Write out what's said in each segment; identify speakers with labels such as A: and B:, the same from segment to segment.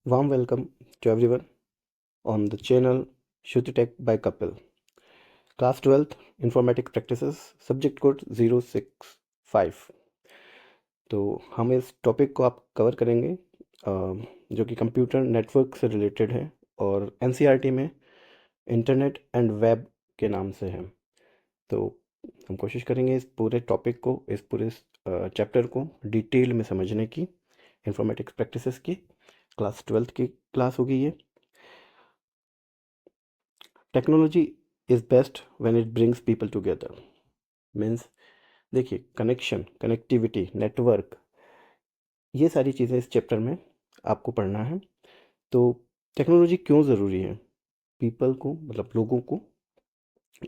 A: Warm welcome to everyone on the channel Shruti Tech by Kapil. Class 12th Informatics Practices Subject Code 065। तो हम इस topic को आप cover करेंगे जो कि कंप्यूटर नेटवर्क से रिलेटेड है और एनसीईआरटी में इंटरनेट एंड वेब के नाम से है। तो हम कोशिश करेंगे इस पूरे टॉपिक को, इस पूरे चैप्टर को डिटेल में समझने की। इंफॉर्मेटिक्स प्रैक्टिसेस की क्लास 12th की क्लास होगी ये। Technology is best when it brings people together. Means देखिए, कनेक्टिविटी, नेटवर्क, ये सारी चीज़ें इस चैप्टर में आपको पढ़ना है। तो टेक्नोलॉजी क्यों ज़रूरी है? पीपल को, मतलब लोगों को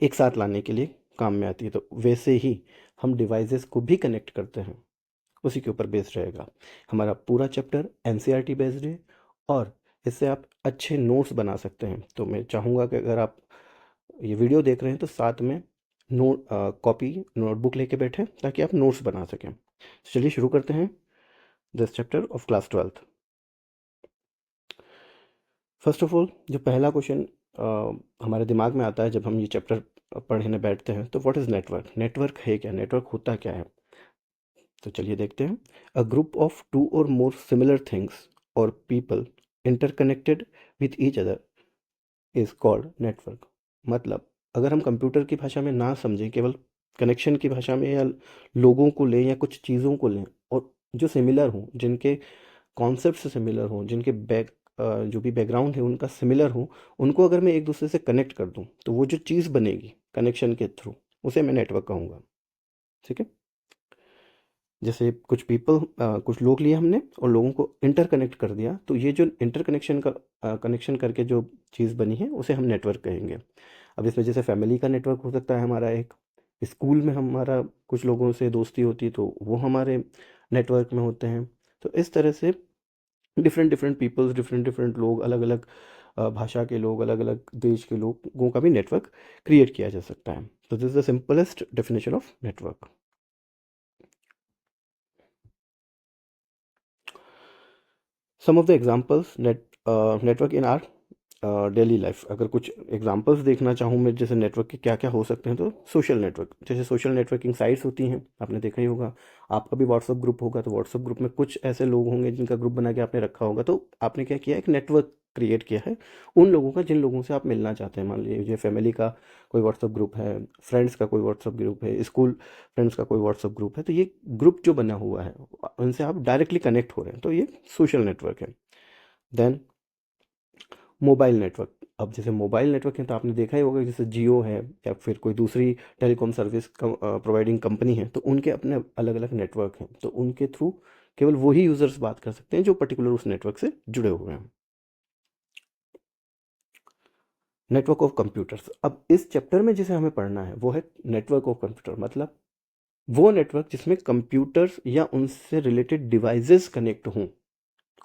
A: एक साथ लाने के लिए काम में आती है। तो वैसे ही हम डिवाइसेस को भी कनेक्ट करते हैं, उसी के ऊपर बेस्ड रहेगा हमारा पूरा चैप्टर। एनसीईआरटी बेस्ड है और इससे आप अच्छे नोट्स बना सकते हैं। तो मैं चाहूँगा कि अगर आप ये वीडियो देख रहे हैं तो साथ में कॉपी नोटबुक लेके बैठें ताकि आप नोट्स बना सकें। तो चलिए शुरू करते हैं this chapter of class 12th। First of all, जो पहला क्वेश्चन हमारे दिमाग में आता है जब हम ये चैप्टर पढ़ने बैठते हैं, तो व्हाट इज़ नेटवर्क? नेटवर्क है क्या? नेटवर्क होता क्या है? तो चलिए देखते हैं। A group of to or more similar things और people interconnected with each other is called network. मतलब अगर हम कंप्यूटर की भाषा में ना समझें, केवल कनेक्शन की भाषा में, या लोगों को लें या कुछ चीज़ों को लें और जो सिमिलर हों, जिनके कॉन्सेप्ट से सिमिलर हों, जिनके जो भी बैकग्राउंड है उनका सिमिलर हो, उनको अगर मैं एक दूसरे से कनेक्ट कर दूं तो वो जो चीज़ बनेगी कनेक्शन के थ्रू, उसे मैं नेटवर्क कहूँगा। ठीक है। जैसे कुछ लोग लिए हमने और लोगों को इंटरकनेक्ट कर दिया, तो ये जो इंटरकनेक्शन का कनेक्शन करके जो चीज़ बनी है उसे हम नेटवर्क कहेंगे। अब इसमें जैसे फैमिली का नेटवर्क हो सकता है हमारा एक, स्कूल में हमारा कुछ लोगों से दोस्ती होती है तो वो हमारे नेटवर्क में होते हैं। तो इस तरह से different different peoples, different different लोग, अलग अलग भाषा के लोग, अलग अलग देश के लोगों का भी नेटवर्क क्रिएट किया जा सकता है। तो this is the simplest definition of network. Some of the examples network in our daily life. अगर कुछ एग्जांपल्स देखना चाहूँ मैं, जैसे नेटवर्क के क्या क्या हो सकते हैं, तो सोशल नेटवर्क, जैसे सोशल नेटवर्किंग साइट्स होती हैं, आपने देखा ही होगा। आपका भी व्हाट्सअप ग्रुप होगा, तो व्हाट्सअप ग्रुप में कुछ ऐसे लोग होंगे जिनका ग्रुप बना के आपने रखा होगा। तो आपने क्या किया, एक नेटवर्क क्रिएट किया है उन लोगों का जिन लोगों से आप मिलना चाहते हैं। मान लीजिए फैमिली का कोई व्हाट्सअप ग्रुप है, फ्रेंड्स का कोई व्हाट्सअप ग्रुप है, स्कूल फ्रेंड्स का कोई व्हाट्सअप ग्रुप है। तो ये ग्रुप जो बना हुआ है उनसे आप डायरेक्टली कनेक्ट हो रहे हैं, तो ये सोशल नेटवर्क है। Then mobile network. अब जैसे मोबाइल नेटवर्क है तो आपने देखा ही होगा, जैसे जियो है या फिर कोई दूसरी टेलीकॉम सर्विस प्रोवाइडिंग कंपनी है, तो उनके अपने अलग अलग नेटवर्क हैं। तो उनके थ्रू केवल वही यूज़र्स बात कर सकते हैं जो पर्टिकुलर उस नेटवर्क से जुड़े हुए हैं। Network of computers. अब इस चैप्टर में जिसे हमें पढ़ना है वो है नेटवर्क ऑफ कंप्यूटर। मतलब वो नेटवर्क जिसमें कंप्यूटर्स या उनसे रिलेटेड डिवाइसेस कनेक्ट हों,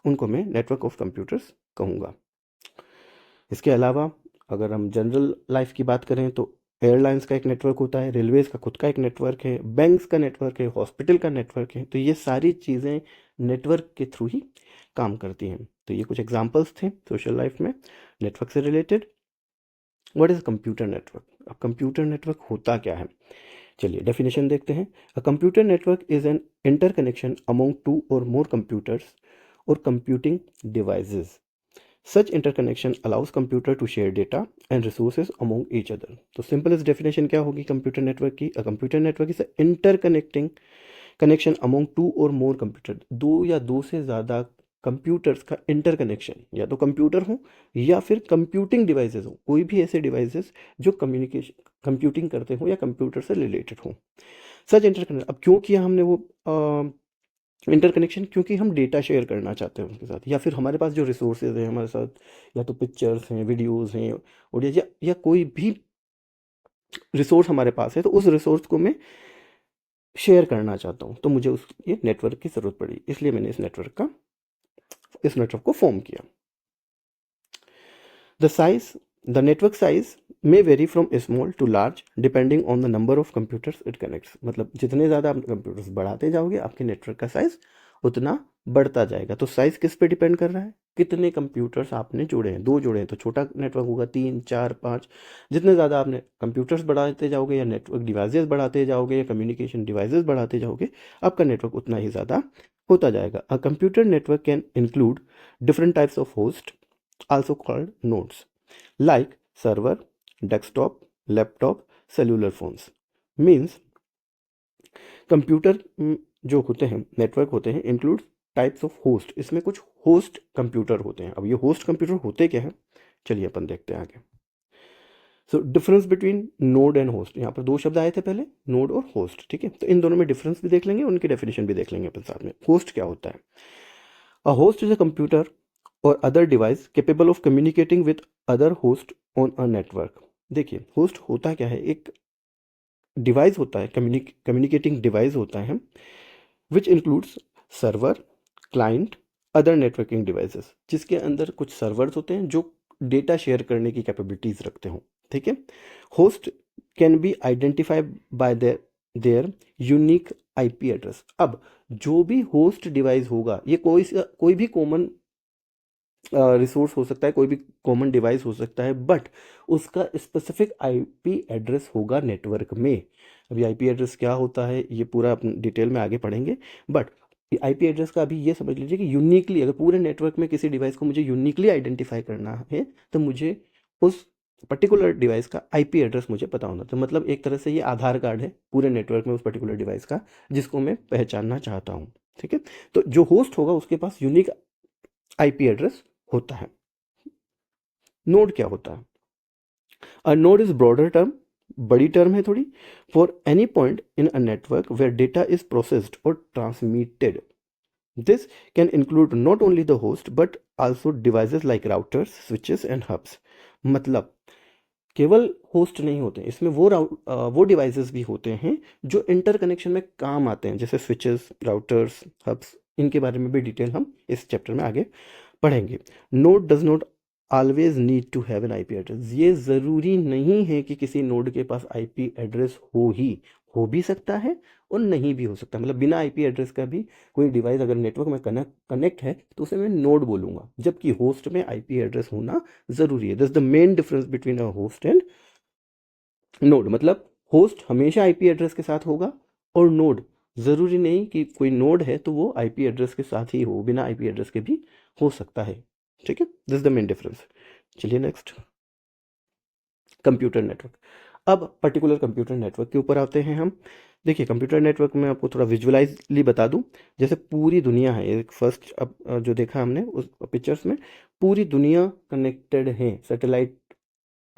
A: उनको मैं नेटवर्क ऑफ कंप्यूटर्स कहूँगा। इसके अलावा अगर हम जनरल लाइफ की बात करें तो एयरलाइंस का एक नेटवर्क होता है, रेलवेज़ का खुद का एक नेटवर्क है, बैंक्स का नेटवर्क है, हॉस्पिटल का नेटवर्क है। तो ये सारी चीज़ें नेटवर्क के थ्रू ही काम करती हैं। तो ये कुछ एग्जांपल्स थे सोशल लाइफ में नेटवर्क से related. What is computer network? अब कंप्यूटर नेटवर्क होता क्या है, चलिए डेफिनेशन देखते हैं। A computer network is an interconnection among two or more computers और computing devices. Such interconnection allows computer to share data and resources among each other. तो simplest definition क्या होगी कंप्यूटर नेटवर्क की? A computer network is a interconnecting connection among two or more computer। दो या दो से ज़्यादा कंप्यूटर्स का इंटरकनेक्शन, या तो कंप्यूटर हो या फिर कंप्यूटिंग डिवाइसेस हो, कोई भी ऐसे डिवाइसेस जो कम्युनिकेशन कंप्यूटिंग करते हो या कंप्यूटर से रिलेटेड हो। सच इंटरकनेक्ट, अब क्यों किया हमने वो इंटरकनेक्शन? क्योंकि हम डेटा शेयर करना चाहते हैं उनके साथ, या फिर हमारे पास जो रिसोर्सेज हैं हमारे साथ, या तो पिक्चर्स हैं, वीडियोस हैं, ऑडियो, या कोई भी रिसोर्स हमारे पास है, तो उस रिसोर्स को मैं शेयर करना चाहता हूँ, तो मुझे उस ये नेटवर्क की ज़रूरत पड़ी, इसलिए मैंने इस नेटवर्क को फॉर्म किया। The size the network size may vary from small to large depending on the number of computers it connects. मतलब जितने ज़्यादा आप कंप्यूटर्स बढ़ाते जाओगे, आपके नेटवर्क का साइज उतना बढ़ता जाएगा। तो साइज़ किस पे डिपेंड कर रहा है, कितने कंप्यूटर्स आपने जोड़े हैं। 2 जोड़े हैं तो छोटा नेटवर्क होगा, 3, 4, 5। जितने ज़्यादा आपने कंप्यूटर्स बढ़ाते जाओगे या नेटवर्क डिवाइसेस बढ़ाते जाओगे या कम्युनिकेशन डिवाइसेस बढ़ाते जाओगे, आपका नेटवर्क उतना ही ज़्यादा होता जाएगा। अ computer network can include different types of host, also called nodes, like server, desktop, laptop, cellular phones. Means computer जो होते हैं, नेटवर्क होते हैं, इंक्लूड टाइप्स ऑफ होस्ट। इसमें कुछ होस्ट कंप्यूटर होते हैं। अब ये होस्ट कंप्यूटर होते क्या हैं, चलिए अपन देखते हैं आगे। So difference between node and host, यहाँ पर 2 शब्द आए थे पहले, नोड और होस्ट, ठीक है। तो इन दोनों में डिफरेंस भी देख लेंगे, उनकी डेफिनेशन भी देख लेंगे अपन साथ में। होस्ट क्या होता है? A host is a computer और other device capable of communicating with other host on a network. देखिए होस्ट होता क्या है, एक डिवाइस होता है, कम्युनिकेटिंग डिवाइस होता है, which includes server, client, other networking devices, जिसके अंदर कुछ सर्वर्स होते हैं जो डेटा शेयर करने की कैपेबिलिटीज रखते हो, ठीक है। Host can be identified by there unique IP address. अब जो भी होस्ट डिवाइस होगा, ये कोई भी कॉमन रिसोर्स हो सकता है, कोई भी कॉमन डिवाइस हो सकता है, बट उसका स्पेसिफिक आईपी एड्रेस होगा नेटवर्क में। अभी आईपी एड्रेस क्या होता है ये पूरा अपन डिटेल में आगे पढ़ेंगे, बट आईपी एड्रेस का अभी ये समझ लीजिए कि यूनिकली, अगर पूरे नेटवर्क में किसी डिवाइस को मुझे यूनिकली आइडेंटिफाई करना है तो मुझे उस पर्टिकुलर डिवाइस का आईपी एड्रेस मुझे पता होना। तो मतलब एक तरह से ये आधार कार्ड है पूरे नेटवर्क में उस पर्टिकुलर डिवाइस का, जिसको मैं पहचानना चाहता हूँ, ठीक है। तो जो होस्ट होगा उसके पास यूनिक आईपी एड्रेस होता है। नोड क्या होता है? A node is broader term, बड़ी टर्म है थोड़ी, for any point in a network where data is processed और transmitted. This can include not only the host but also devices like routers, switches and hubs. मतलब केवल host नहीं होते इसमें, वो डिवाइसेस भी होते हैं जो इंटरकनेक्शन में काम आते हैं, जैसे स्विचेस, राउटर्स, हब्स। इनके बारे में भी डिटेल हम इस चैप्टर में आगे पढ़ेंगे। Node does not always need to have an IP address. ये ज़रूरी नहीं है कि किसी नोड के पास आईपी एड्रेस हो भी सकता है और नहीं भी हो सकता। मतलब बिना आईपी एड्रेस का भी कोई डिवाइस अगर नेटवर्क में कनेक्ट है तो उसे मैं नोड बोलूँगा, जबकि होस्ट में आईपी एड्रेस होना ज़रूरी है। This the main difference between a host and node. मतलब होस्ट हमेशा आईपी एड्रेस के साथ होगा और नोड ज़रूरी नहीं कि कोई नोड है तो वो आईपी एड्रेस के साथ ही हो, बिना आईपी एड्रेस के भी हो सकता है, ठीक है। This is the main difference. चलिए नेक्स्ट, कंप्यूटर नेटवर्क। अब पर्टिकुलर कंप्यूटर नेटवर्क के ऊपर आते हैं हम। देखिए कंप्यूटर नेटवर्क में आपको थोड़ा विजुअलाइजली बता दूं, जैसे पूरी दुनिया है, एक फर्स्ट अब जो देखा हमने उस पिक्चर्स में, पूरी दुनिया कनेक्टेड है सैटेलाइट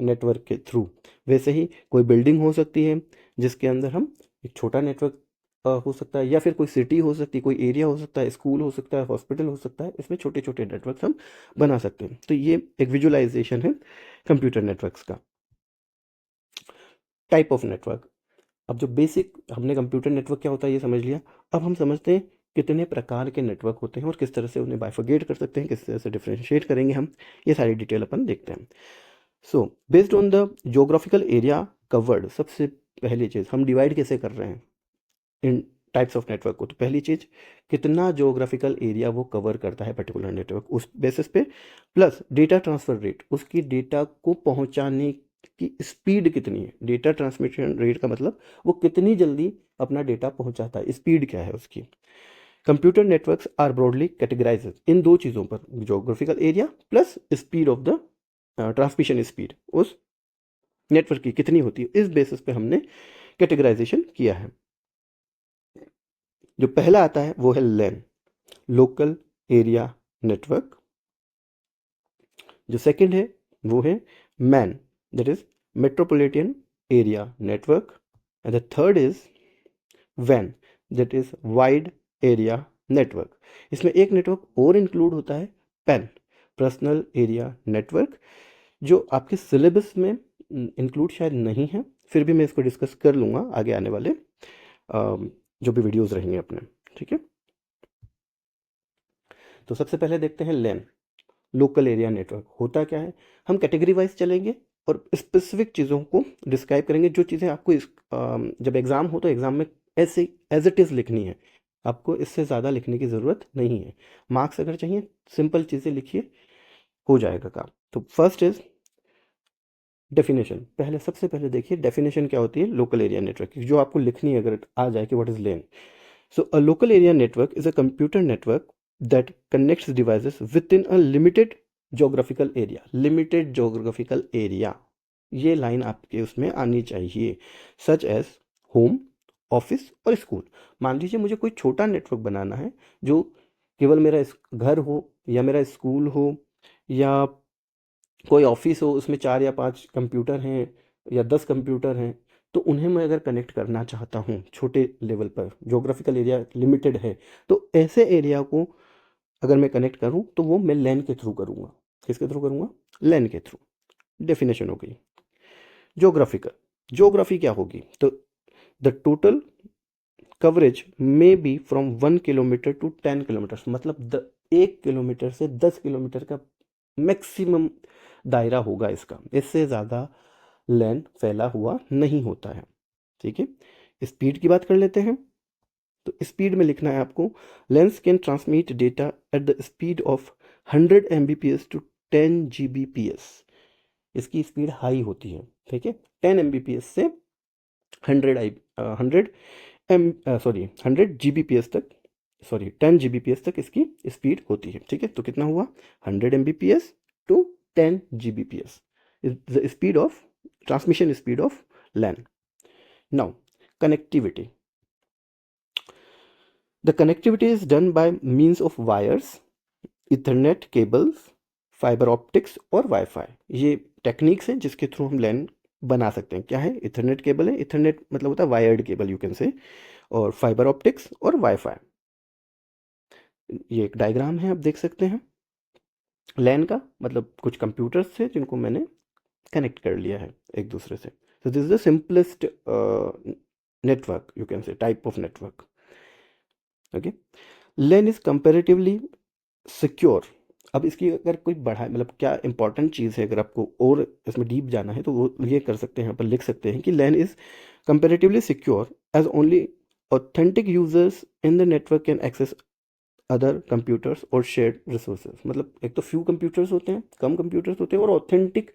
A: नेटवर्क के थ्रू। वैसे ही कोई बिल्डिंग हो सकती है जिसके अंदर हम एक छोटा नेटवर्क हो सकता है, या फिर कोई सिटी हो सकती है, कोई एरिया हो सकता है, स्कूल हो सकता है, हॉस्पिटल हो सकता है। इसमें छोटे छोटे नेटवर्क हम बना सकते हैं। तो ये एक विजुअलाइजेशन है कंप्यूटर नेटवर्क्स का। Type of network. अब जो बेसिक हमने कंप्यूटर नेटवर्क क्या होता है ये समझ लिया। अब हम समझते हैं कितने प्रकार के नेटवर्क होते हैं और किस तरह से उन्हें बाइफरगेट कर सकते हैं, किस तरह से डिफ्रेंशिएट करेंगे हम, ये सारी डिटेल अपन देखते हैं। So based on the geographical area covered, सबसे पहली चीज़ हम डिवाइड कैसे कर रहे हैं इन टाइप्स ऑफ नेटवर्क को। तो पहली चीज़, कितना जोग्राफिकल एरिया वो कवर करता है पर्टिकुलर नेटवर्क, उस बेसिस पे, प्लस डेटा ट्रांसफ़र रेट, उसकी डेटा को पहुंचाने की स्पीड कितनी है। डेटा ट्रांसमिशन रेट का मतलब वो कितनी जल्दी अपना डेटा पहुंचाता है, स्पीड क्या है उसकी। Computer networks are broadly categorize in 2 चीज़ों पर, geographical area plus speed of the transmission speed, उस नेटवर्क की कितनी होती है, इस बेसिस पे हमने कैटेगराइजेशन किया है। जो पहला आता है वो है लैन, लोकल एरिया नेटवर्क। जो सेकंड है वो है man, that is metropolitan area network. And the third is when, that is wide area network. इसमें एक नेटवर्क और इंक्लूड होता है, पैन, पर्सनल एरिया नेटवर्क, जो आपके सिलेबस में इंक्लूड शायद नहीं है, फिर भी मैं इसको डिस्कस कर लूँगा आगे आने वाले जो भी वीडियोस रहेंगे अपने, ठीक है। तो सबसे पहले देखते हैं लैन, लोकल एरिया नेटवर्क होता क्या है। हम कैटेगरी वाइज चलेंगे और स्पेसिफिक चीज़ों को डिस्क्राइब करेंगे, जो चीज़ें आपको जब एग्ज़ाम हो तो एग्ज़ाम में ऐसे एज इट इज़ लिखनी है। आपको इससे ज़्यादा लिखने की ज़रूरत नहीं है। मार्क्स अगर चाहिए, सिंपल चीज़ें लिखिए, हो जाएगा काम। तो फर्स्ट इज़ डेफिनेशन। पहले सबसे पहले देखिए डेफिनेशन क्या होती है लोकल एरिया नेटवर्क की, जो आपको लिखनी है अगर आ जाए कि what is lane. So a local area network is a computer network that connects devices with in a limited geographical area. Limited geographical area, ये लाइन आपके उसमें आनी चाहिए। सच एज होम, ऑफिस और स्कूल। मान लीजिए मुझे कोई छोटा नेटवर्क बनाना है जो केवल मेरा घर हो, या मेरा स्कूल हो, या कोई ऑफिस हो, उसमें 4 या 5 कंप्यूटर हैं या 10 कंप्यूटर हैं, तो उन्हें मैं अगर कनेक्ट करना चाहता हूँ छोटे लेवल पर, ज्योग्राफिकल एरिया लिमिटेड है, तो ऐसे एरिया को अगर मैं कनेक्ट करूँ तो वो मैं लैन के थ्रू करूँगा। किसके थ्रू करूँगा? लैन के थ्रू। डेफिनेशन हो गई। ज्योग्राफिकल, ज्योग्राफी क्या होगी? तो the total coverage may be from 1 kilometre to 10 kilometre, मतलब 1 किलोमीटर से 10 किलोमीटर का मैक्सिमम दायरा होगा इसका, इससे ज़्यादा लैन फैला हुआ नहीं होता है। ठीक है, स्पीड की बात कर लेते हैं। तो स्पीड में लिखना है आपको, LANs can transmit data at the speed of 100 Mbps to 10 Gbps। इसकी स्पीड हाई होती है। ठीक है, 10 Mbps से 100 तक, सॉरी 10 Gbps तक इसकी स्पीड होती है। ठीक है, तो कितना हुआ? 100 Mbps to 10 Gbps is the speed of transmission speed of LAN. Now connectivity, the connectivity is done by means of wires, ethernet cables, fibre optics और वाईफाई। ये टेक्निक्स हैं जिसके थ्रू हम लैन बना सकते हैं। क्या है? इथरनेट केबल है, इथरनेट मतलब होता है वायर्ड केबल यू कैन से, और फाइबर ऑप्टिक्स और वाईफाई। ये एक डायग्राम है, आप देख सकते हैं। लैन का मतलब कुछ कंप्यूटर्स थे जिनको मैंने कनेक्ट कर लिया है एक दूसरे से। so this is the simplest network, you can say type of network. okay, LAN is comparatively secure। अब इसकी अगर कोई बढ़ा मतलब क्या इंपॉर्टेंट चीज़ है, अगर आपको और इसमें डीप जाना है तो वो ये कर सकते हैं, यहाँ पर लिख सकते हैं कि LAN is comparatively secure as only authentic users in the network can access other computers और शेयर्ड रिसोर्सेज। मतलब एक तो फ्यू कंप्यूटर्स होते हैं, कम कंप्यूटर्स होते हैं, और ऑथेंटिक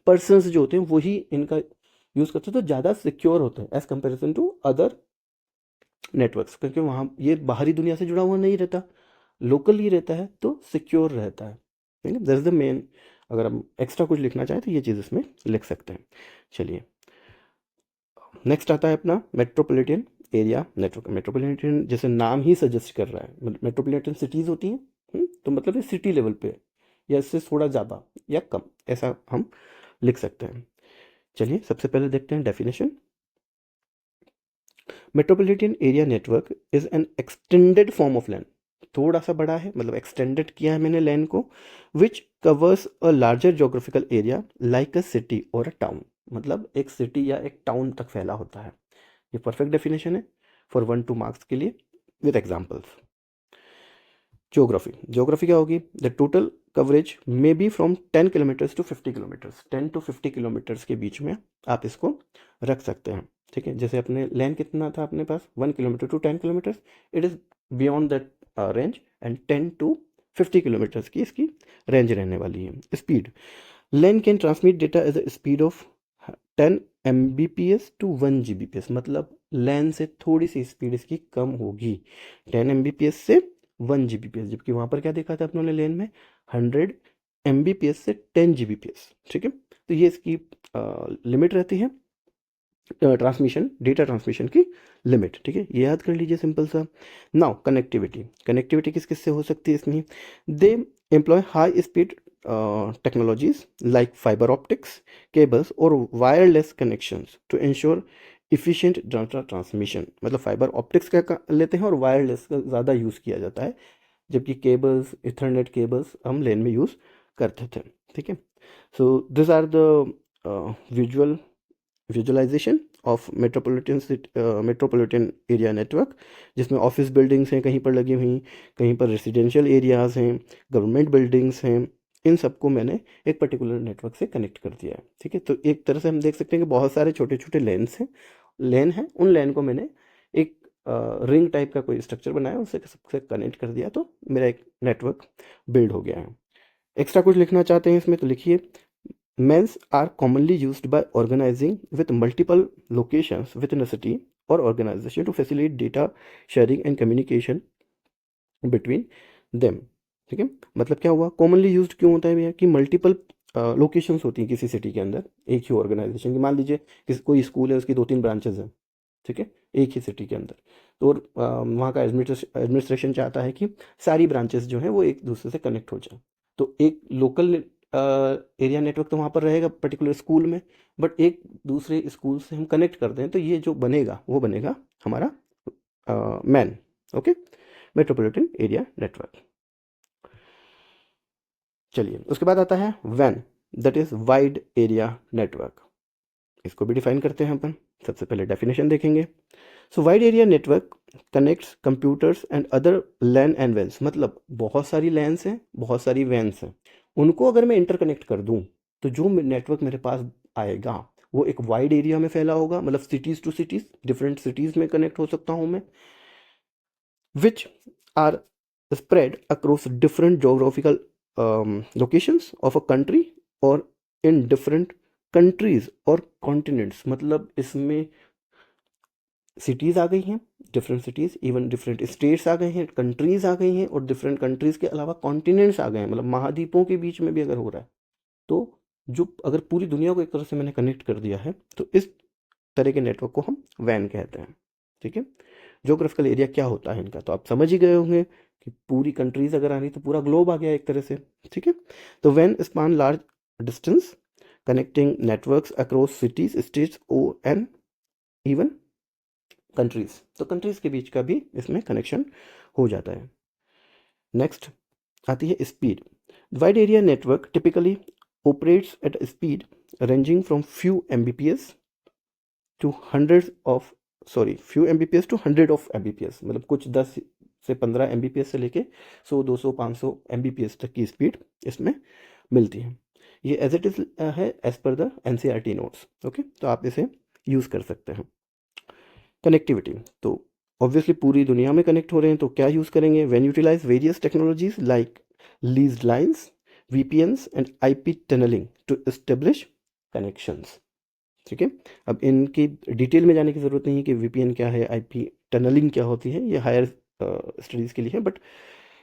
A: पर्सनस जो होते हैं वही इनका यूज़ करते हैं, तो ज़्यादा सिक्योर होते हैं as comparison to other networks, क्योंकि वहाँ ये बाहरी दुनिया से जुड़ा हुआ नहीं रहता, लोकल ही रहता है, तो सिक्योर रहता है। ठीक है, दैट इज द मेन। अगर हम एक्स्ट्रा कुछ लिखना चाहें तो ये चीज़ इसमें लिख सकते हैं। चलिए, नेक्स्ट आता है अपना मेट्रोपॉलिटन एरिया नेटवर्क। मेट्रोपॉलिटन जैसे नाम ही सजेस्ट कर रहा है, मेट्रोपॉलिटन सिटीज़ होती हैं, तो मतलब ये सिटी लेवल पे है, या इससे थोड़ा ज़्यादा या कम, ऐसा हम लिख सकते हैं। चलिए, सबसे पहले देखते हैं definition. Metropolitan area network is an extended form of LAN. थोड़ा सा बड़ा है, मतलब एक्सटेंडेड किया है मैंने लैन को, which covers a larger geographical area like a city और अ टाउन। मतलब एक सिटी या एक टाउन तक फैला होता है। ये परफेक्ट डेफिनेशन है फॉर 1-2 मार्क्स के लिए विद एग्जांपल्स। ज्योग्राफी, ज्योग्राफी क्या होगी? The total coverage may be from 10 kilometres to 50 kilometres. 10 to 50 kilometres के बीच में आप इसको रख सकते हैं। ठीक है, जैसे अपने लैन कितना था अपने पास? 1 kilometre to 10 kilometres. It is beyond that range, and 10 to 50 kilometres की इसकी रेंज रहने वाली है। Speed, LAN can transmit data as a speed of 10 Mbps to 1 Gbps। मतलब लैन से थोड़ी सी स्पीड इसकी कम होगी, 10 Mbps से 1 Gbps, जबकि वहाँ पर क्या देखा था अपनों ने लेन में? 100 Mbps से 10 Gbps। ठीक है, तो ये इसकी लिमिट रहती है, ट्रांसमिशन, डेटा ट्रांसमिशन की लिमिट। ठीक है, ये याद कर लीजिए सिंपल सा। नाउ कनेक्टिविटी, कनेक्टिविटी किस किस से हो सकती है इसमें? They employ high speed technologies like fiber optics cables और wireless connections to ensure efficient data transmission. मतलब फाइबर ऑप्टिक्स का लेते हैं और वायरलेस का ज़्यादा यूज़ किया जाता है, जबकि केबल्स, इथरनेट केबल्स हम लेन में यूज़ करते थे। ठीक है, so this are the visualisation of metropolitan area network, जिसमें ऑफिस बिल्डिंग्स हैं कहीं पर लगी हुई, कहीं पर रेजिडेंशियल एरियाज़ हैं, गवर्नमेंट बिल्डिंग्स हैं, इन सबको मैंने एक पर्टिकुलर नेटवर्क से कनेक्ट कर दिया है। ठीक है, तो एक तरह से हम देख सकते हैं कि बहुत सारे छोटे छोटे लेन हैं, उन लेन को मैंने एक रिंग टाइप का कोई स्ट्रक्चर बनाया, उससे सबसे कनेक्ट कर दिया, तो मेरा एक नेटवर्क बिल्ड हो गया है। एक्स्ट्रा कुछ लिखना चाहते हैं इसमें तो लिखिए, MANs are commonly used by organizing with multiple locations within a city और organization to facilitate data sharing and communication between them. ठीक है, मतलब क्या हुआ, कॉमनली यूज्ड क्यों होता है भैया, कि मल्टीपल लोकेशंस होती हैं किसी सिटी के अंदर एक ही ऑर्गेनाइजेशन की। मान लीजिए किसी कोई स्कूल है, उसकी 2-3 ब्रांचेज हैं, ठीक है, एक ही सिटी के अंदर, तो वहाँ का एडमिनिस्ट्रेशन चाहता है कि सारी ब्रांचेस जो हैं वो एक दूसरे से कनेक्ट हो जाए। तो एक लोकल एरिया नेटवर्क तो वहाँ पर रहेगा पर्टिकुलर स्कूल में, बट एक दूसरे स्कूल से हम कनेक्ट करते हैं, तो ये जो बनेगा वो बनेगा हमारा MAN. Okay, metropolitan area network. चलिए, उसके बाद आता है वैन, that is wide area network. इसको भी डिफाइन करते हैं अपन। सबसे पहले डेफिनेशन देखेंगे। So wide area network connects computers and other LAN and WANs, मतलब बहुत सारी लैन्स हैं, बहुत सारी वैन्स हैं, उनको अगर मैं इंटरकनेक्ट कर दूं, तो जो नेटवर्क मेरे पास आएगा वो एक वाइड एरिया में फैला होगा, मतलब cities to cities, different cities में कनेक्ट हो सकता हूँ मैं, which are spread across different geographical locations of a country or in different countries और continents। मतलब इसमें सिटीज़ आ गई हैं, different cities, even different states आ गए हैं, कंट्रीज़ आ गई हैं, और डिफरेंट कंट्रीज़ के अलावा कॉन्टिनेंट्स आ गए हैं, मतलब महाद्वीपों के बीच में भी अगर हो रहा है, तो जो अगर पूरी दुनिया को एक तरह से मैंने कनेक्ट कर दिया है, तो इस तरह के नेटवर्क को हम वैन कहते हैं। ठीक है, ज्योग्राफिकल एरिया क्या होता है इनका तो आप समझ ही गए होंगे कि पूरी कंट्रीज अगर आ रही तो पूरा ग्लोब आ गया एक तरह से। ठीक है, तो वैन span large distance connecting networks across cities, states or and even countries, तो कंट्रीज के बीच का भी इसमें कनेक्शन हो जाता है। नेक्स्ट आती है speed. Wide area network typically operates at a speed ranging from few mbps to hundreds of few mbps to 100 of mbps, मतलब कुछ 10 से 15 mbps से लेके 100 200 500 mbps तक की स्पीड इसमें मिलती है। ये एज इट इज है एज पर द एनसीईआरटी नोट्स। ओके, तो आप इसे यूज़ कर सकते हैं। कनेक्टिविटी, तो ऑब्वियसली पूरी दुनिया में कनेक्ट हो रहे हैं, तो क्या यूज़ करेंगे, when utilize various technologies like leased lines, VPNs and IP tunnelling to establish connections. ठीक है, अब इनकी डिटेल में जाने की ज़रूरत नहीं है कि VPN क्या है, IP टनलिंग क्या होती है, ये हायर स्टडीज़ के लिए है, बट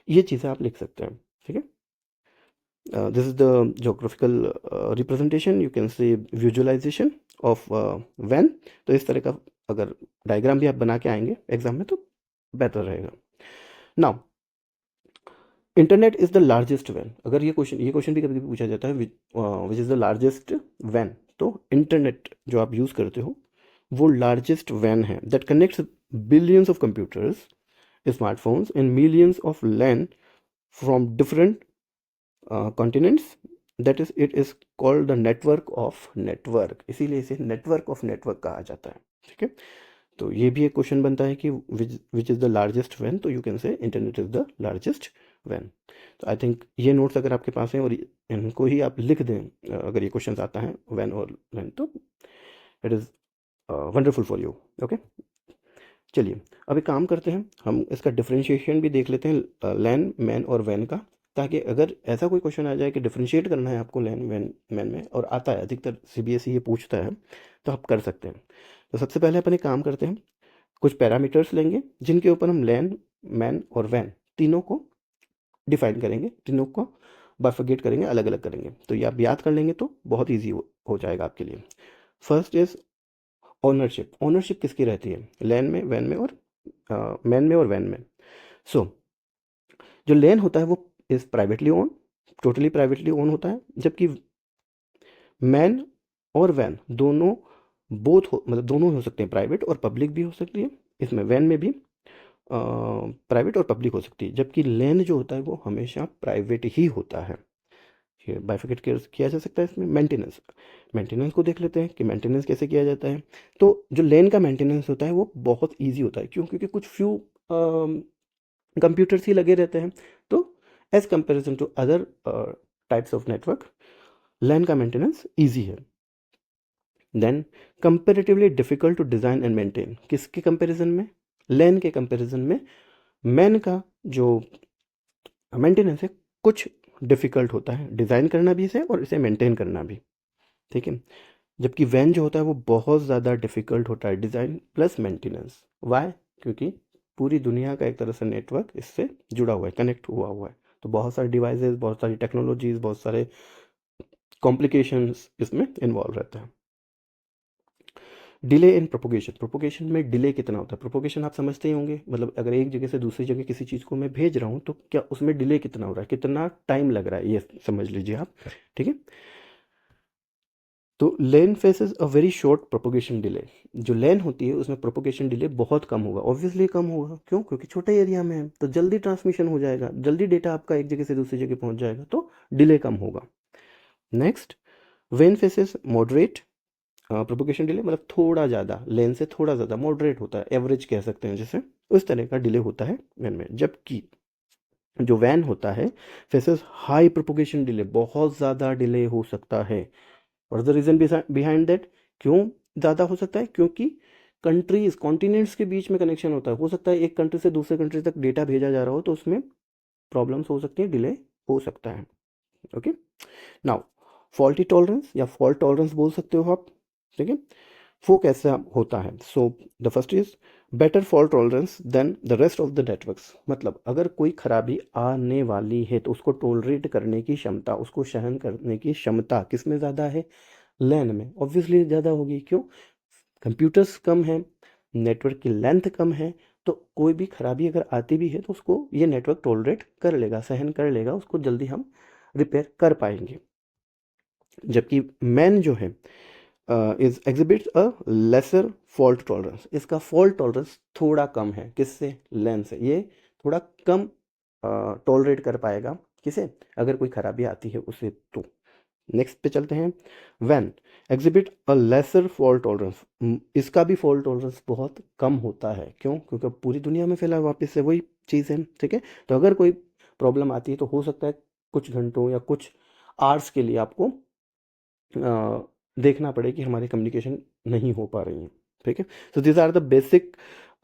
A: ये चीज़ें आप लिख सकते हैं। ठीक है, this is the geographical representation, you can say visualisation of वैन। तो इस तरह का अगर डायग्राम भी आप बना के आएंगे एग्जाम में तो बेहतर रहेगा। Now internet is the largest वैन, अगर ये क्वेश्चन भी कभी कभी पूछा जाता है, विच इज़ द लार्जेस्ट वैन, तो इंटरनेट जो आप यूज़ करते हो वो लार्जेस्ट वैन है that connects billions of computers, smartphones and millions of land from different continents, that is it is called the network of network, इसीलिए इसे नेटवर्क ऑफ नेटवर्क कहा जाता है। ठीक है, तो ये भी एक क्वेश्चन बनता है कि विच इज़ द लार्जेस्ट वैन, तो you can say internet is the largest वैन। तो आई थिंक ये नोट्स अगर आपके पास हैं और इनको ही आप लिख दें, अगर ये क्वेश्चन आता है वैन और वैन, तो it is wonderful for you. Okay, चलिए अब एक काम करते हैं, हम इसका डिफ्रेंशिएशन भी देख लेते हैं लैन, मैन और वैन का, ताकि अगर ऐसा कोई क्वेश्चन आ जाए कि डिफ्रेंशिएट करना है आपको लैन वैन मैन में, और आता है अधिकतर CBSE ये पूछता है, तो आप कर सकते हैं। तो सबसे पहले अपन एक काम करते हैं, कुछ पैरामीटर्स लेंगे जिनके ऊपर हम लैन, मैन और वैन तीनों को डिफाइन करेंगे, तीनों को बाइफरगेट करेंगे, अलग अलग करेंगे, तो ये आप याद कर लेंगे तो बहुत ईजी हो जाएगा आपके लिए। First is ownership. ओनरशिप किसकी रहती है, लैन में, वैन में और मैन में और वैन में। सो जो लैन होता है वो is privately own, totally privately own होता है, जबकि मैन और वैन दोनों बोथ हो, मतलब दोनों हो सकते हैं, प्राइवेट और पब्लिक भी हो सकती है, इसमें वैन में भी प्राइवेट और पब्लिक हो सकती है, जबकि लैन जो होता है वो हमेशा प्राइवेट ही होता है। ये बाइफिकेट किया जा सकता है इसमें। मेंटेनेंस, मेंटेनेंस को देख लेते हैं कि मेंटेनेंस कैसे किया जाता है। तो जो लैन का मेंटेनेंस होता है वो बहुत ईजी होता है, क्यों, क्योंकि कुछ फ्यू कंप्यूटर्स ही लगे रहते हैं, तो as comparison to other types of network LAN का मेंटेनेंस ईजी है। Then comparatively difficult to design and maintain, किसके कंपैरिजन में, लैन के कंपैरिजन में मैन का जो मेंटेनेंस है कुछ डिफ़िकल्ट होता है, डिज़ाइन करना भी इसे और इसे मेंटेन करना भी, ठीक है। जबकि वैन जो होता है वो बहुत ज़्यादा डिफ़िकल्ट होता है, डिज़ाइन प्लस मेंटेनेंस। व्हाई? क्योंकि पूरी दुनिया का एक तरह से नेटवर्क इससे जुड़ा हुआ है, कनेक्ट हुआ हुआ है। तो बहुत सारे डिवाइसेस, बहुत सारी टेक्नोलॉजीज़, बहुत सारे कॉम्प्लिकेशंस इसमें इन्वॉल्व रहते हैं। डिले इन प्रोपोगेशन, प्रोपोगेशन में डिले कितना होता है? प्रोपोगेशन आप समझते ही होंगे, मतलब अगर एक जगह से दूसरी जगह किसी चीज़ को मैं भेज रहा हूँ तो क्या उसमें डिले कितना हो रहा है, कितना टाइम लग रहा है, ये समझ लीजिए आप, ठीक है। तो LAN faces a very short propagation delay. जो लेन होती है उसमें प्रोपोगेशन डिले बहुत कम होगा, ऑब्वियसली कम होगा, क्यों? क्योंकि छोटे एरिया में है तो जल्दी ट्रांसमिशन हो जाएगा, जल्दी डेटा आपका एक जगह से दूसरी जगह पहुंच जाएगा, तो डिले कम होगा। Next, when faces moderate propagation delay, मतलब थोड़ा ज़्यादा, लेन से थोड़ा ज़्यादा मॉडरेट होता है, एवरेज कह सकते हैं जैसे, उस तरह का डिले होता है वैन में। जबकि जो वैन होता है फेसेस हाई प्रोपोगेशन डिले, बहुत ज़्यादा डिले हो सकता है। और द रीज़न बिहाइंड दैट, क्यों ज़्यादा हो सकता है? क्योंकि कंट्रीज, कॉन्टिनेंट्स के बीच में कनेक्शन होता है, हो सकता है एक कंट्री से दूसरे कंट्री तक डेटा भेजा जा रहा हो तो उसमें प्रॉब्लम्स हो सकती हैं, डिले हो सकता है। ओके, नाउ फॉल्टी टॉलरेंस या फॉल्ट टॉलरेंस बोल सकते हो आप, ठीक है। वो कैसा होता है? So the first is better fault tolerance than the rest of the networks. मतलब अगर कोई खराबी आने वाली है तो उसको टॉलरेट करने की क्षमता, उसको सहन करने की क्षमता किस में ज़्यादा है? लैन में ऑब्वियसली ज़्यादा होगी, क्यों? कंप्यूटर्स कम हैं, नेटवर्क की लेंथ कम है, तो कोई भी खराबी अगर आती भी है तो उसको ये नेटवर्क टॉलरेट कर लेगा, सहन कर लेगा, उसको जल्दी हम रिपेयर कर पाएंगे। जबकि मैन जो है is exhibits a lesser fault tolerance, इसका फॉल्ट टॉलरेंस थोड़ा कम है, किससे? लेन से। ये थोड़ा कम टॉलरेट कर पाएगा, किसे? अगर कोई खराबी आती है उसे तो। नेक्स्ट पे चलते हैं, वैन exhibit a lesser fault tolerance, इसका भी फॉल्ट टॉलरेंस बहुत कम होता है, क्यों? क्योंकि अब पूरी दुनिया में फैला है, वापस से वही चीज़ है, ठीक है। तो अगर कोई प्रॉब्लम आती है तो हो सकता है कुछ घंटों या कुछ आवर्स के लिए आपको देखना पड़े कि हमारी कम्युनिकेशन नहीं हो पा रही है, ठीक है। So this are the basic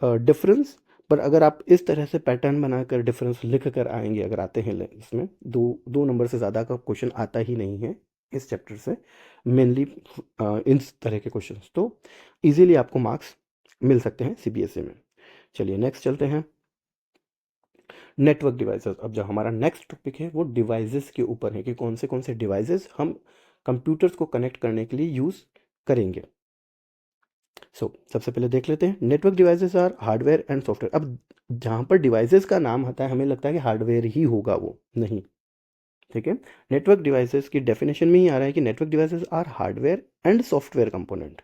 A: difference. पर अगर आप इस तरह से पैटर्न बनाकर डिफरेंस लिख कर आएंगे, अगर आते हैं इसमें दो दो नंबर से ज़्यादा का क्वेश्चन आता ही नहीं है इस चैप्टर से, मेनली इस तरह के क्वेश्चन, तो इजीली आपको मार्क्स मिल सकते हैं सीबीएसई में। चलिए नेक्स्ट चलते हैं, नेटवर्क डिवाइसेस। अब जो हमारा नेक्स्ट टॉपिक है वो डिवाइसेस के ऊपर है कि कौन से डिवाइसेस हम कंप्यूटर्स को कनेक्ट करने के लिए यूज़ करेंगे। सबसे पहले देख लेते हैं, network devices are hardware and software. अब जहाँ पर डिवाइसेस का नाम आता है हमें लगता है कि हार्डवेयर ही होगा, वो नहीं, ठीक है। नेटवर्क डिवाइसेस की डेफिनेशन में ही आ रहा है कि network devices are hardware and software component.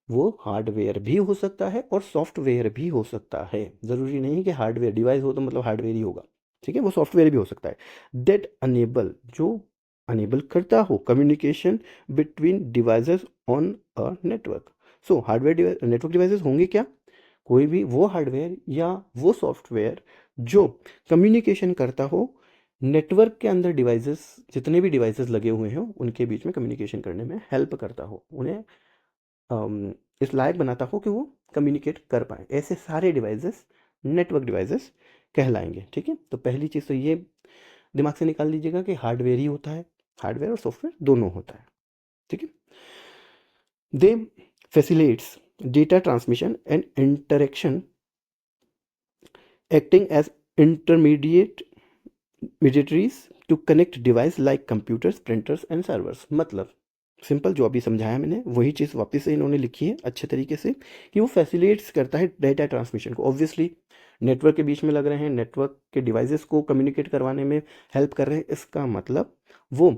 A: वो हार्डवेयर भी हो सकता है और सॉफ्टवेयर भी हो सकता है, ज़रूरी नहीं कि हार्डवेयर डिवाइस हो तो मतलब हार्डवेयर ही होगा, ठीक है। वो सॉफ्टवेयर भी हो सकता है। दैट अनेबल, जो अनेबल करता हो communication between devices on a network. So hardware network devices होंगे क्या? कोई भी वो हार्डवेयर या वो सॉफ्टवेयर जो कम्युनिकेशन करता हो नेटवर्क के अंदर, डिवाइसेस जितने भी डिवाइसेस लगे हुए हैं उनके बीच में कम्युनिकेशन करने में हेल्प करता हो, उन्हें इस लायक बनाता हो कि वो कम्युनिकेट कर पाए, ऐसे सारे डिवाइसेस नेटवर्क डिवाइसेस कहलाएंगे, ठीक है। तो पहली चीज़ तो ये दिमाग से निकाल लीजिएगा कि हार्डवेयर ही होता है, हार्डवेयर और सॉफ्टवेयर दोनों होता है, ठीक है। They facilitates data transmission and interaction acting as intermediate mediatories to connect device like computers, printers and servers. मतलब सिंपल जो अभी समझाया मैंने वही चीज़ वापस से इन्होंने लिखी है अच्छे तरीके से, कि वो फैसिलिटेट्स करता है डेटा ट्रांसमिशन को। ऑब्वियसली नेटवर्क के बीच में लग रहे हैं, नेटवर्क के डिवाइसेस को कम्युनिकेट करवाने में हेल्प कर रहे हैं, इसका मतलब वो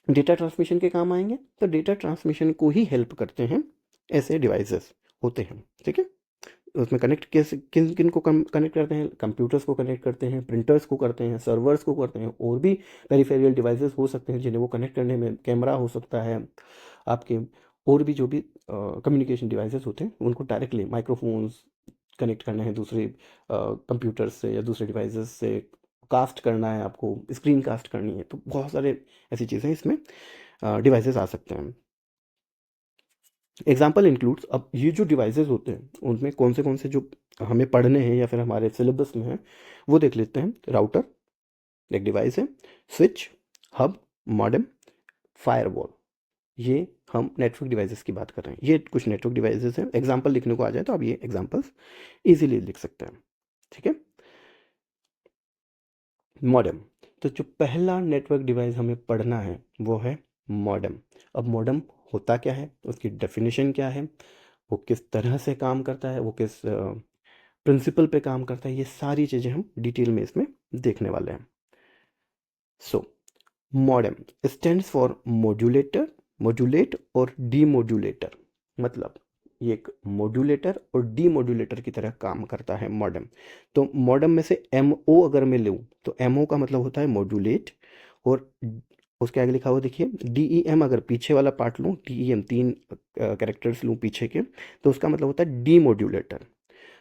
A: डेटा ट्रांसमिशन के काम आएंगे। तो डेटा ट्रांसमिशन को ही हेल्प करते हैं ऐसे डिवाइसेस होते हैं, ठीक है। उसमें कनेक्ट कैसे, किन किन को कनेक्ट करते हैं? कंप्यूटर्स को कनेक्ट करते हैं, प्रिंटर्स को करते हैं, सर्वर्स को करते हैं, और भी पेरिफेरियल डिवाइसेस हो सकते हैं जिन्हें वो कनेक्ट करने में, कैमरा हो सकता है आपके, और भी जो भी कम्युनिकेशन डिवाइसेस होते हैं उनको डायरेक्टली माइक्रोफोन्स कनेक्ट करना है दूसरे कंप्यूटर्स से या दूसरे डिवाइसेस से, कास्ट करना है आपको, स्क्रीन कास्ट करनी है, तो बहुत सारे ऐसी चीज़ें इसमें डिवाइसेस आ सकते हैं। एग्जाम्पल इंक्लूड्स, अब ये जो डिवाइसेस होते हैं उनमें कौन से जो हमें पढ़ने हैं या फिर हमारे सिलेबस में हैं वो देख लेते हैं। राउटर एक डिवाइस है, स्विच, हब, मॉडेम, फायरवॉल, ये हम नेटवर्क डिवाइसेस की बात कर रहे हैं। ये कुछ नेटवर्क डिवाइसेस हैं, एग्जाम्पल लिखने को आ जाए तो आप ये एग्जाम्पल्स इजीली लिख सकते हैं। ठीक है, मॉडेम, तो जो पहला नेटवर्क डिवाइस हमें पढ़ना है वो है मॉडेम। अब मॉडेम होता क्या है, उसकी डेफिनेशन क्या है, वो किस तरह से काम करता है, वो किस प्रिंसिपल पे काम करता है, ये सारी चीज़ें हम डिटेल में इसमें देखने वाले हैं। So modem stands for modulator, modulate और डीमॉड्यूलेटर, मतलब ये एक मॉड्यूलेटर और डीमॉड्यूलेटर की तरह काम करता है मॉडेम। तो मॉडेम में से एम ओ अगर मैं लूँ तो एम ओ का मतलब होता है मॉड्यूलेट, और उसके आगे लिखा हुआ देखिए डी ई एम, अगर पीछे वाला पार्ट लूँ डी ई एम, तीन कैरेक्टर्स लूँ पीछे के, तो उसका मतलब होता है डीमॉड्यूलेटर।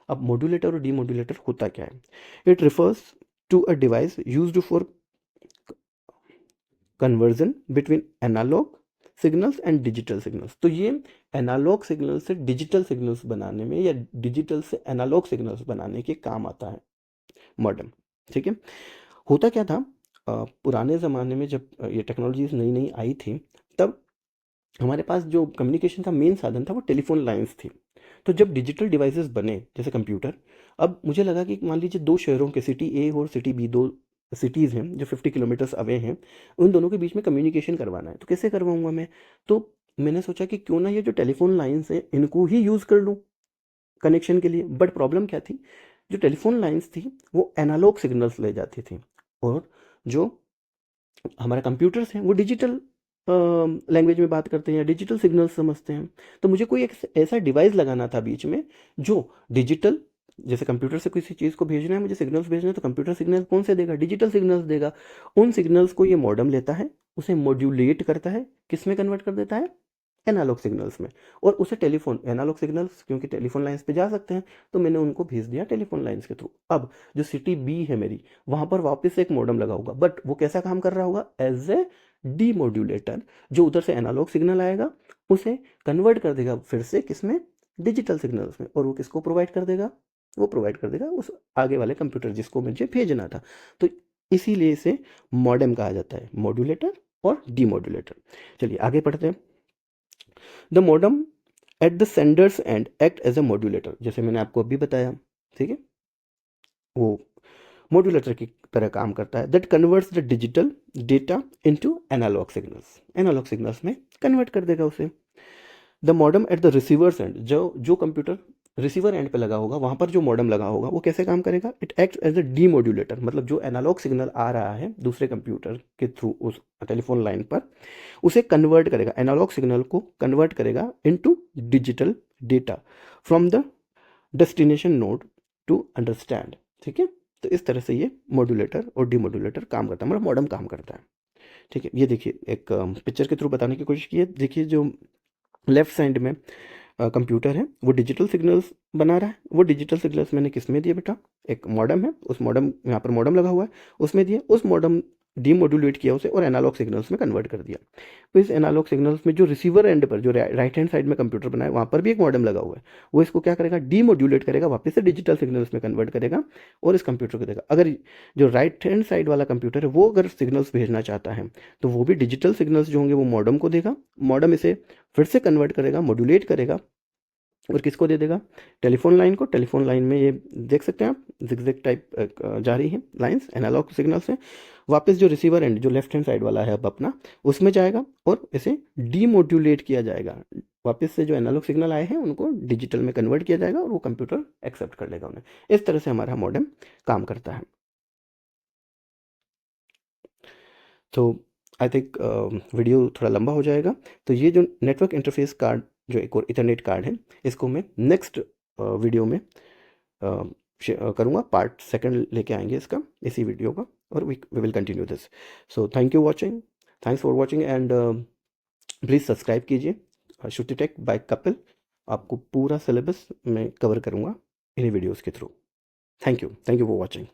A: अब मॉड्यूलेटर और डीमॉड्यूलेटर होता क्या है, it refers to a device used for conversion between analog signals and digital signals. तो ये एनालॉग सिग्नल से डिजिटल सिग्नल्स बनाने में या डिजिटल से एनालॉग सिग्नल्स बनाने के काम आता है मॉडेम। ठीक है, होता क्या था, पुराने ज़माने में जब ये टेक्नोलॉजीज नई नई आई थी तब हमारे पास जो कम्युनिकेशन का मेन साधन था वो टेलीफोन लाइंस थी। तो जब डिजिटल डिवाइसेस बने जैसे कंप्यूटर, अब मुझे लगा कि मान लीजिए दो शहरों के, सिटी ए और सिटी बी, दो सिटीज़ हैं जो 50 किलोमीटर्स अवे हैं, उन दोनों के बीच में कम्युनिकेशन करवाना है, तो कैसे करवाऊंगा मैं। तो मैंने सोचा कि क्यों ना ये जो टेलीफोन लाइंस हैं इनको ही यूज़ कर लूँ कनेक्शन के लिए। बट प्रॉब्लम क्या थी, जो टेलीफोन लाइंस थी वो एनालॉग सिग्नल्स ले जाती थी, और जो हमारे कंप्यूटर्स हैं वो डिजिटल लैंग्वेज में बात करते हैं या डिजिटल सिग्नल्स समझते हैं। तो मुझे कोई एक ऐसा डिवाइस लगाना था बीच में जो डिजिटल, जैसे कंप्यूटर से किसी चीज़ को भेजना है, मुझे सिग्नल्स भेजना है, तो कंप्यूटर सिग्नल कौन से देगा, डिजिटल सिग्नल्स देगा। उन सिग्नल्स को ये मॉडेम लेता है, उसे मॉड्यूलेट करता है, किस में कन्वर्ट कर देता है, एनालॉग सिग्नल्स में, और उसे टेलीफोन, एनालॉग सिग्नल्स क्योंकि टेलीफोन लाइंस पे जा सकते हैं तो मैंने उनको भेज दिया टेलीफोन लाइंस के थ्रू। अब जो सिटी बी है मेरी, वहाँ पर वापस से एक मॉडेम लगा होगा, बट वो कैसा काम कर रहा होगा, एज ए डीमॉड्यूलेटर, जो उधर से एनालॉग सिग्नल आएगा उसे कन्वर्ट कर देगा फिर से किसमें, डिजिटल सिग्नल्स में, और वो किसको प्रोवाइड कर देगा, वो प्रोवाइड कर देगा उस आगे वाले कंप्यूटर जिसको मुझे भेजना था। तो इसीलिए इसे मॉडेम कहा जाता है, मॉड्यूलेटर और डीमॉड्यूलेटर। चलिए आगे पढ़ते हैं। The modem at the sender's end act as a modulator, जैसे मैंने आपको अभी बताया, ठीक है, वो मॉड्यूलेटर की तरह काम करता है, that converts the digital data into analog signals, analog signals में कन्वर्ट कर देगा उसे। The modem at the receiver's end, जो कंप्यूटर रिसीवर एंड पे लगा होगा वहाँ पर जो मॉडेम लगा होगा वो कैसे काम करेगा, it act as a demodulator, मतलब जो एनालॉग सिग्नल आ रहा है दूसरे कंप्यूटर के थ्रू उस टेलीफोन लाइन पर, उसे कन्वर्ट करेगा, एनालॉग सिग्नल को कन्वर्ट करेगा into digital data from the destination node to understand. ठीक है, तो इस तरह से ये मॉड्यूलेटर और डीमॉड्यूलेटर काम करता है, मतलब मॉडेम काम करता है। ठीक है, ये देखिए एक पिक्चर के थ्रू बताने की कोशिश की है। देखिए जो लेफ्ट साइड में कंप्यूटर है वो डिजिटल सिग्नल्स बना रहा है, वो डिजिटल सिग्नल्स मैंने किस में दिए बेटा, एक मॉडेम है, उस मॉडेम, यहाँ पर मॉडेम लगा हुआ है उसमें दिए, उस मॉडेम डीमॉड्यूलेट किया उसे और एनालॉग सिग्नल्स में कन्वर्ट कर दिया। तो इस एनालॉग सिग्नल्स में जो रिसीवर एंड पर, जो राइट हैंड साइड में कंप्यूटर बना है वहाँ पर भी एक मॉडेम लगा हुआ है, वो इसको क्या करेगा, डीमॉड्यूलेट करेगा, वापस से डिजिटल सिग्नल्स में कन्वर्ट करेगा और इस कंप्यूटर को देगा। अगर जो राइट हैंड साइड वाला कंप्यूटर है वो अगर सिग्नल्स भेजना चाहता है तो वो भी डिजिटल सिग्नल्स जो होंगे वो मॉडेम को देगा, मॉडेम इसे फिर से कन्वर्ट करेगा, मॉड्यूलेट करेगा और किसको दे देगा, टेलीफोन लाइन को। टेलीफोन लाइन में ये देख सकते हैं आप जिगजैग टाइप जा रही है लाइंस एनालॉग सिग्नल से, वापस जो रिसीवर एंड जो लेफ्ट हैंड साइड वाला है अब अपना उसमें जाएगा और इसे डीमॉड्यूलेट किया जाएगा, वापस से जो एनालॉग सिग्नल आए हैं उनको डिजिटल में कन्वर्ट किया जाएगा और वो कंप्यूटर एक्सेप्ट कर लेगा उन्हें। इस तरह से हमारा मॉडेम काम करता है। तो आई थिंक वीडियो थोड़ा लंबा हो जाएगा, तो ये जो नेटवर्क इंटरफेस कार्ड, जो एक और इथरनेट कार्ड है, इसको मैं नेक्स्ट वीडियो में करूँगा, पार्ट सेकंड लेके आएंगे इसका, इसी वीडियो का, और we will continue this. So thanks for watching and please subscribe कीजिए श्रुति टेक बाय कपिल। आपको पूरा सिलेबस मैं कवर करूँगा इन्हीं वीडियोज़ के through. Thank you for watching.